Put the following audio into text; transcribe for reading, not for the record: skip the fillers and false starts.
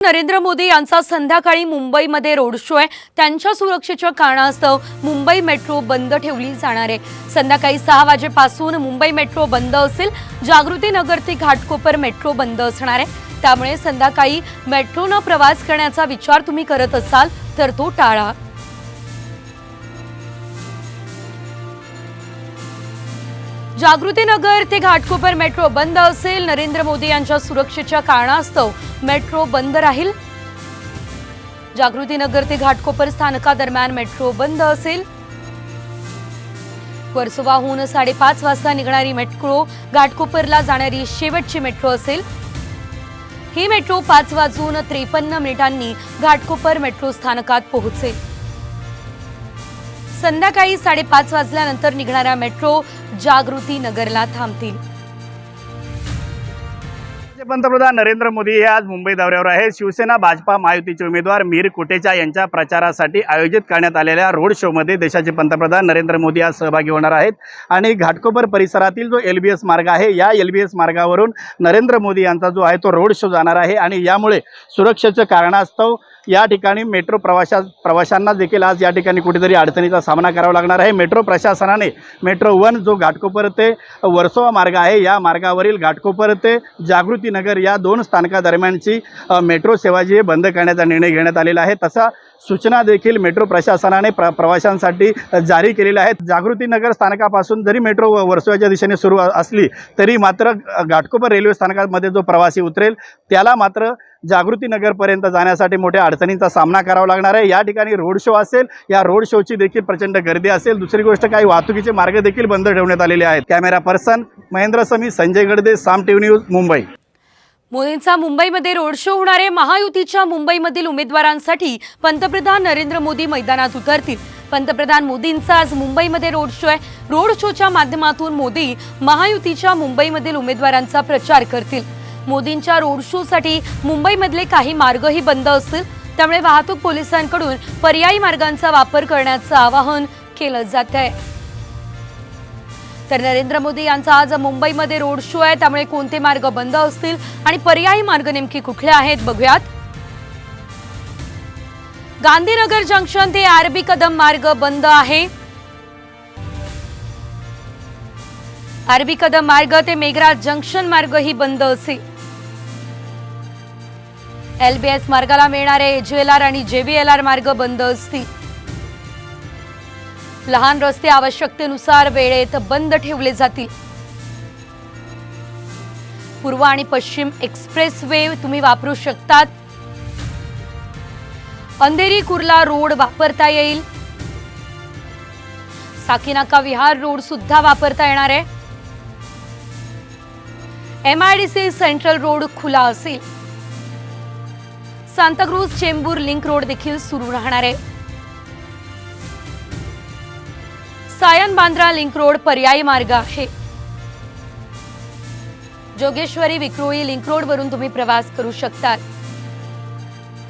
नरेंद्र मोदी यांचा संध्याकाळी मुंबईमध्ये रोड शो आहे। त्यांच्या सुरक्षेच्या कारणास्तव मुंबई मेट्रो बंद ठेवली जाणार आहे। संध्याकाळी 6 वाजेपासून मुंबई मेट्रो बंद असेल। जागृती नगर ते घाटकोपर मेट्रो बंद असणार आहे। त्यामुळे संध्याकाळी मेट्रोने प्रवास करण्याचा विचार तुम्ही करत असाल तर तो टाळा। जागृती नगर ते घाटकोपर मेट्रो बंद असेल। नरेंद्र मोदी यांच्या सुरक्षेच्या कारणास्तव मेट्रो बंद राहील। जागृती नगर ते घाटकोपर स्थानकादरम्यान मेट्रो बंद असेल। वर्सोवाहून 5:30 वाजता निघणारी मेट्रो घाटकोपरला जाणारी शेवटची मेट्रो असेल। ही मेट्रो 5:53 घाटकोपर मेट्रो स्थानकात पोहोचेल। संध्याकाळी 5:30 वाजल्यानंतर निघणाऱ्या मेट्रो जागृती नगरला थांबतील। पंतप्रधान नरेंद्र मोदी हे आज मुंबई दौऱ्यावर आहेत। शिवसेना भाजपा महायुतीचे उमेदवार मीर कोटेचा यांच्या प्रचारासाठी आयोजित करण्यात आलेल्या रोड शो मध्ये देशाचे पंतप्रधान नरेंद्र मोदी आज सहभागी होणार आहेत। आणि घाटकोपर परिसरातील जो LBS मार्ग आहे, या LBS मार्गावरून नरेंद्र मोदी यांचा जो आहे तो रोड शो जाणार आहे। आणि यामुळे सुरक्षेच्या कारणास्तव या ठिकाणी मेट्रो प्रवाशांना देखील आज या ठिकाणी कुठेतरी अडचणीचा सामना करावा लागणार आहे। मेट्रो प्रशासनाने मेट्रो 1 जो घाटकोपर ते वर्सोवा मार्ग आहे, या मार्गावरील घाटकोपर ते जागृती नगर या 2 स्थानकादरम्यानची मेट्रो सेवा जी बंद करण्याचा निर्णय घेण्यात आलेला आहे। तसा सूचना देखील मेट्रो प्रशासनाने प्रवाशांसाठी जारी केलेल्या आहेत। जागृती नगर स्थानकापासून जरी मेट्रो वर्सोवाच्या दिशेने सुरू असली तरी मात्र घाटकोपर रेल्वे स्थानकामध्ये जो प्रवासी उतरेल त्याला मात्र जागृती नगरपर्यंत जाण्यासाठी मोठ्या अडचणींचा सामना करावा लागणार आहे। या ठिकाणी रोड शो असेल, या रोड शोची देखील प्रचंड गर्दी असेल। दुसरी गोष्ट काही वाहतुकीचे मार्ग देखील बंद ठेवण्यात आलेले आहेत। कॅमेरा पर्सन महेंद्र समी, संजय गडदे, साम टीव्ही न्यूज, मुंबई। मोदींचा मुंबईमध्ये रोड शो होणार आहे। महायुतीच्या मुंबईमधील उमेदवारांसाठी पंतप्रधान नरेंद्र मोदी मैदानात उतरतील। पंतप्रधान मोदींचा आज मुंबईमध्ये रोड शो आहे। रोड शोच्या माध्यमातून मोदी महायुतीच्या मुंबईमधील उमेदवारांचा प्रचार करतील। मोदींच्या रोड शोसाठी मुंबईमधले काही मार्गही बंद असतील, त्यामुळे वाहतूक पोलिसांकडून पर्यायी मार्गांचा वापर करण्याचं आवाहन केलं जात आहे। तर नरेंद्र मोदी यांचा आज मुंबईमध्ये रोड शो आहे, त्यामुळे कोणते मार्ग बंद असतील आणि पर्यायी मार्ग नेमके कुठले आहेत बघूयात। गांधीनगर जंक्शन ते आरबी कदम मार्ग बंद आहे। आरबी कदम मार्ग ते मेघराज जंक्शन मार्ग ही बंद असेल। LBS मार्गाला मिळणारे JLR आणि JVLR मार्ग बंद असतील। लहान रस्ते आवश्यकतेनुसार वेळेत बंद ठेवले जातील। पूर्व आणि पश्चिम एक्सप्रेस वे तुम्ही वापरू शकतात। अंधेरी कुर्ला रोड वापरता येईल। साकीनाका विहार रोड सुद्धा वापरता येणार आहे। MIDC सेंट्रल रोड खुला असेल। सांताक्रूज चेंबूर लिंक रोड देखील सुरू राहणार आहे। सायन बांद्रा लिंक रोड पर्यायी मार्ग आहे। जोगेश्वरी विक्रोळी लिंक रोड वरून तुम्ही प्रवास करू शकता।